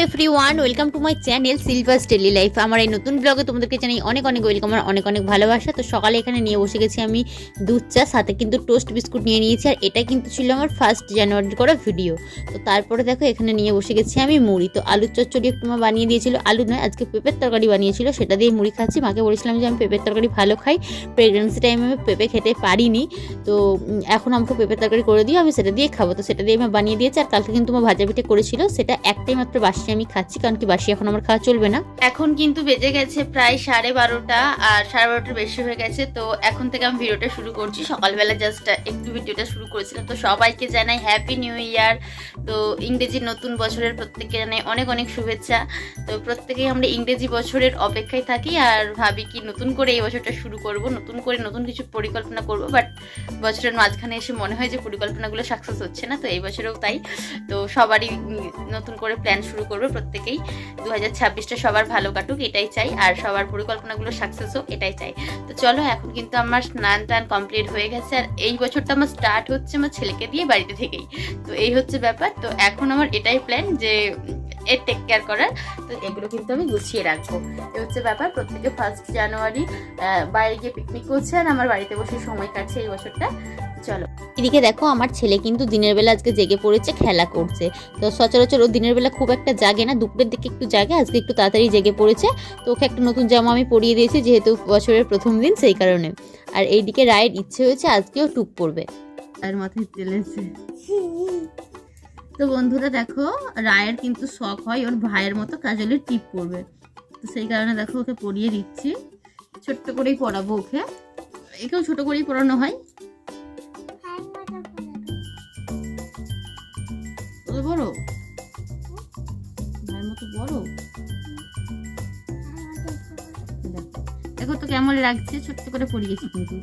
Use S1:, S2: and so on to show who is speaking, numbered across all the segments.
S1: Everyone, welcome to my channel silver daily life. আমার এই নতুন ব্লগে তোমাদেরকে জানাই অনেক অনেক ওয়েলকাম আর অনেক অনেক ভালোবাসা। তো সকালে এখানে নিয়ে বসে গেছি আমি দুধ চা, সাথে কিন্তু টোস্ট বিস্কুট নিয়ে নিয়েছি। আর এটা কিন্তু ছিল আমার 1 জানুয়ারির করা ভিডিও। তো তারপরে দেখো এখানে নিয়ে বসে গেছি আমি মুড়ি। তো আলুর চচ্চড়ি একটু মা বানিয়ে দিয়েছিল, আলু নয় আজকে পেঁপের তরকারি বানিয়েছিল, সেটা দিয়ে মুড়ি খাচ্ছি। মাকে বলেছিলাম যে আমি পেঁপের তরকারি ভালো খাই, প্রেগনেন্সি টাইমে আমি পেঁপে খেতে পারিনি, তো এখন আমাকে পেঁপের তরকারি করে দিও, আমি সেটা দিয়ে খাবো। তো সেটা দিয়ে আমি বানিয়ে দিয়েছি। আর কালকে কিন্তু মা ভাজা পিঠে করেছিল, সেটা একটাই মাত্র বাসি আমি খাচ্ছি, কারণ কি বাসি এখন আমার খাওয়া চলবে না। এখন কিন্তু বেজে গেছে প্রায় 12:30, আর 12:30 বেশি হয়ে গেছে। তো এখন থেকে আমি ভিডিওটা শুরু করছি। সকালবেলা জাস্ট একটু ভিডিওটা শুরু করেছিলাম। তো সবাইকে জানাই হ্যাপি নিউ ইয়ার। তো ইংরেজি নতুন বছরের প্রত্যেককে জানাই অনেক অনেক শুভেচ্ছা। তো প্রত্যেকেই আমরা ইংরেজি বছরের অপেক্ষায় থাকি আর ভাবি কি নতুন করে এই বছরটা শুরু করব, নতুন করে নতুন কিছু পরিকল্পনা করব। বাট বছরের মাঝখানে এসে মনে হয় যে পরিকল্পনাগুলো সাকসেস হচ্ছে না। তো এই বছরেও তাই। তো সবারই নতুন করে প্ল্যান শুরু করবে প্রত্যেকেই। 2026টা সবার ভালো কাটুক এটাই চাই, আর সবার পরিকল্পনাগুলো সাকসেস হোক এটাই চাই। তো চলো, এখন কিন্তু আমার স্নান টান কমপ্লিট হয়ে গেছে। আর এই বছরটা আমার স্টার্ট হচ্ছে আমার ছেলেকে দিয়ে বাড়িতে থেকেই। তো এই হচ্ছে ব্যাপার। তো এখন আমার এটাই প্ল্যান যে এর টেক কেয়ার করার। তো এগুলো কিন্তু আমি গুছিয়ে রাখবো। এই হচ্ছে ব্যাপার। প্রত্যেকে 1 জানুয়ারি বাইরে গিয়ে পিকনিক করছে আর আমার বাড়িতে বসে সময় কাটছে এই বছরটা। চলো, এদিকে দেখো আমার ছেলে কিন্তু দিনের বেলা আজকে জেগে পড়েছে, খেলা করছে। তো সচরাচর ও দিনের বেলা খুব একটা জাগে না, দুপুরের দিকে একটু জাগে, আজকে একটু তাড়াতাড়ি জেগে পড়েছে। তো ওকে একটা নতুন জামা আমি পরিয়ে দিয়েছি, যেহেতু বছরের প্রথম দিন সেই কারণে। আর এইদিকে রায়ের ইচ্ছে হয়েছে আজকেও টুক পড়বে, আর মাথায় তেলেছে। তো বন্ধুরা দেখো, রায়ের কিন্তু শখ হয় ওর ভাইয়ের মতো কাজলের টিপ পরবে। তো সেই কারণে দেখো ওকে পরিয়ে দিচ্ছি, ছোট্ট করেই পরাবো ওকে। একেও ছোট করেই পরানো হয়। বড় ভাইয়ের মতো বড়, দেখো তো কেমন লাগছে, ছোট্ট করে পরিয়েছি কিন্তু।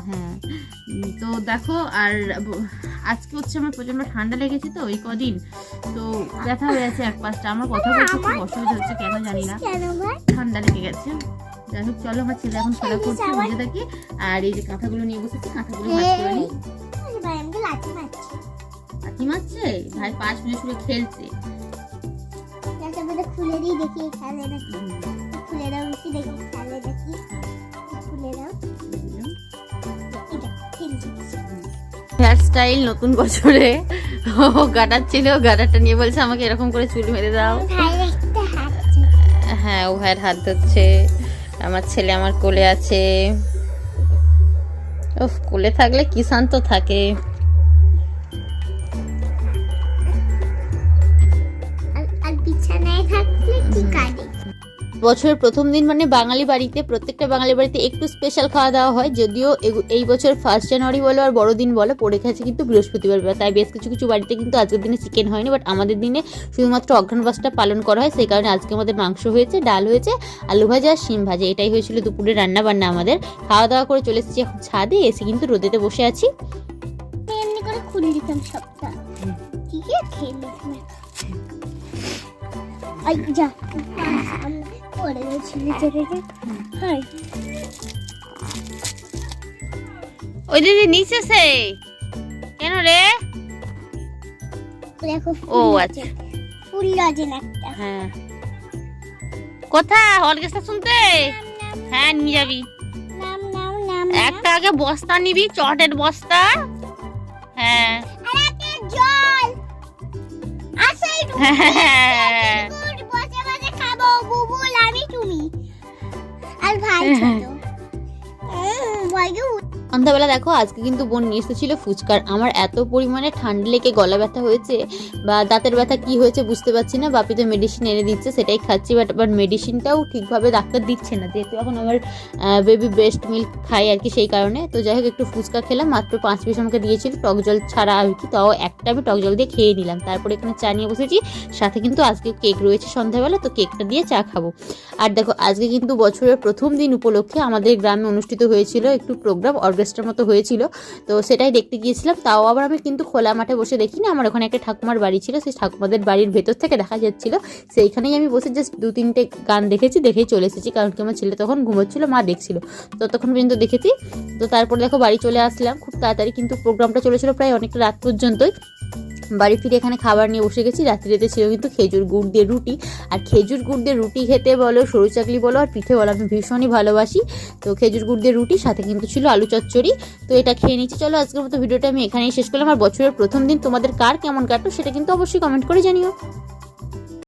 S1: হ্যাঁ, তো দেখো। আর আজকে হচ্ছে আমার প্রচন্ড ঠান্ডা লেগেছে, তো ওই কদিন তো ব্যথা হয়ে আছে এক পাশটা। আমার কথা বলতে খুব অসুবিধা হচ্ছে, কেন জানি না, ঠান্ডা লেগে গেছে। যাই হোক, চলো আমার ছেলে এখন খেলা করছে, বুঝে থাকি। আর এই যে কাঁথাগুলো নিয়ে বসেছি, কাঁথাগুলো ভাজ করে নিই। লাঠি মারছে ভাই, 5 মিনিট শুধু খেলছে।
S2: খুলে দিই দেখি খেলে নাকি, খুলে দাও বেশি দেখি খেলে দেখি, খুলে দাও।
S1: হেয়ার স্টাইল নতুন বছরে ও গাটাচ্ছিল, গাটারটা নিয়ে বলছে আমাকে এরকম করে চুল মেরে দাও। হ্যাঁ, ও ভাইয়ের হাত ধরছে। আমার ছেলে আমার কোলে আছে। ওফ, কোলে থাকলে কি শান্ত থাকে।
S2: আর বিছানায় থাকলে কি কাটে।
S1: বছরের প্রথম দিন মানে বাঙালি বাড়িতে, প্রত্যেকটা বাঙালি বাড়িতে একটু স্পেশাল খাওয়া দাওয়া হয়। যদিও এই বছর 1 জানুয়ারি বলো আর বড়দিন বলো পড়ে গেছে কিন্তু বৃহস্পতিবার, তাই বেশ কিছু কিছু বাড়িতে কিন্তু আজকের দিনে চিকেন হয়নি। বাট আমাদের দিনে শুধুমাত্র অঘ্রাণবাসটা পালন করা হয়, সেই কারণে আজকে আমাদের মাংস হয়েছে, ডাল হয়েছে, আলু ভাজা আর শিম ভাজা। এটাই হয়েছিল দুপুরে রান্না বান্না আমাদের। খাওয়া দাওয়া করে চলে এসেছি এখন ছাদে, এসে কিন্তু রোদেতে বসে আছি।
S2: এমনি করে খুলে দিতাম সবটা, ঠিক আছে, খেয়ে নিতাম। আই যা পড়ে গেছিল যেটা। হাই
S1: ওই দিদি নিচে সে কেন রে?
S2: দেখো
S1: ও আচ্ছা,
S2: ফুল আছে না একটা।
S1: হ্যাঁ, কথা অর্কেস্ট্রা শুনতে? হ্যাঁ, নিয়ে যাবি।
S2: নাম নাম নাম
S1: একটা আগে বস্তা নিবি, চটের বস্তা। হ্যাঁ,
S2: আরে জল আসে
S1: হ্যাঁ,
S2: বসে বসে খাবো বুবুল আমি তুমি আর ভাই ছোট।
S1: সন্ধ্যাবেলা দেখো আজকে কিন্তু বোন নিয়ে এসেছিল ফুচকার। আমার এত পরিমাণে ঠান্ডা লেগে গলা ব্যথা হয়েছে বা দাঁতের ব্যথা কি হয়েছে বুঝতে পারছি না। বাপি তো মেডিসিন এনে দিচ্ছে, সেটাই খাচ্ছি। বাট মেডিসিনটাও ঠিকভাবে ডাক্তার দিচ্ছে না, যেহেতু এখন আমার বেবি ব্রেস্ট মিল্ক খাই আর কি, সেই কারণে। তো যাই হোক, একটু ফুচকা খেলাম, মাত্র 5 পিস আমাকে দিয়েছিল, টক জল ছাড়া আর কি। তাও একটা আমি টক জল দিয়ে খেয়ে নিলাম। তারপরে এখানে চা নিয়ে বসেছি, সাথে কিন্তু আজকে কেক রয়েছে সন্ধ্যাবেলা, তো কেকটা দিয়ে চা খাবো। আর দেখো আজকে কিন্তু বছরের প্রথম দিন উপলক্ষে আমাদের গ্রামে অনুষ্ঠিত হয়েছিল একটু প্রোগ্রাম, অর্কেস্ট্রার মতো হয়েছিল। তো সেটাই দেখতে গিয়েছিলাম। তাও আবার আমি কিন্তু খোলা মাঠে বসে দেখিনি, আমার ওখানে একটা ঠাকুমার বাড়ি ছিল, সেই ঠাকুমাদের বাড়ির ভেতর থেকে দেখা যাচ্ছিল। সেইখানেই আমি বসে জাস্ট 2-3টে গান দেখেই চলে এসেছি, কারণ কি আমার ছেলে তখন ঘুমোচ্ছিল, মা দেখছিল। ততক্ষণ পর্যন্ত দেখেছি। তো তারপর দেখো বাড়ি চলে আসলাম খুব তাড়াতাড়ি, কিন্তু প্রোগ্রামটা চলেছিল প্রায় অনেকটা রাত পর্যন্তই। বাড়ি ফিরে এখানে খাবার নিয়ে বসে গেছি। রাত্রিতে ছিল কিন্তু খেজুর গুড় দিয়ে রুটি, আর খেজুর গুড় দিয়ে রুটি খেতে বলো, সরু চাকলি বলো আর পিঠে বলো, আমি ভীষণই ভালোবাসি। তো খেজুর গুড় দিয়ে রুটি, সাথে কিন্তু ছিল আলু চচ্চড়ি। তো এটা খেয়ে নিচ্ছি। চলো আজকের মতো ভিডিওটা আমি এখানেই শেষ করলাম। আর বছরের প্রথম দিন তোমাদের কার কেমন কাটলো সেটা কিন্তু অবশ্যই কমেন্ট করে জানিও।